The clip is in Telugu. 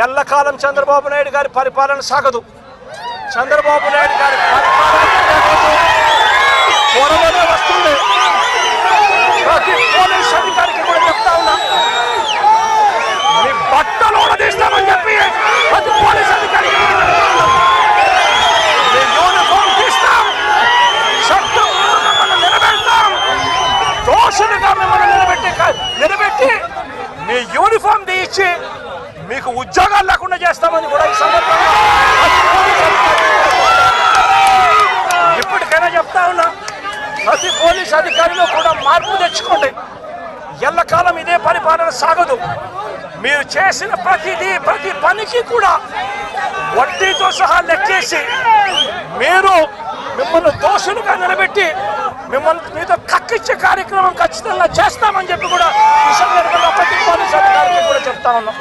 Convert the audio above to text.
ఎల్లకాలం చంద్రబాబు నాయుడు గారి పరిపాలన సాగదు. చంద్రబాబు నాయుడు గారి పరిపాలన త్వరలోనే వస్తుంది. ప్రతి పోలీస్ అధికారికి కూడా చెప్తా ఉన్నా, మీ బట్టలు తీస్తామని చెప్పి ప్రతి పోలీస్ అధికారికి మీ యూనిఫామ్ తీస్తాం, చట్టం మిమ్మల్ని నిలబెడతాం, దోషులుగా మిమ్మల్ని నిలబెట్టి మీ యూనిఫామ్ తీయించి మీకు ఉద్యోగాలు లేకుండా చేస్తామని కూడా ఈ సందర్భంగా ఇప్పటికైనా చెప్తా ఉన్నా, ప్రతి పోలీస్ అధికారిలో కూడా మార్పు తెచ్చుకోండి. ఎల్లకాలం ఇదే పరిపాలన సాగదు. మీరు చేసిన ప్రతి పనికి కూడా వడ్డీతో సహా లెక్కేసి మిమ్మల్ని దోషులుగా నిలబెట్టి మీతో కక్కిచ్చే కార్యక్రమం ఖచ్చితంగా చేస్తామని చెప్పి కూడా ఈ సందర్భంగా ప్రతి పోలీస్ అధికారికి కూడా చెప్తా ఉన్నాం.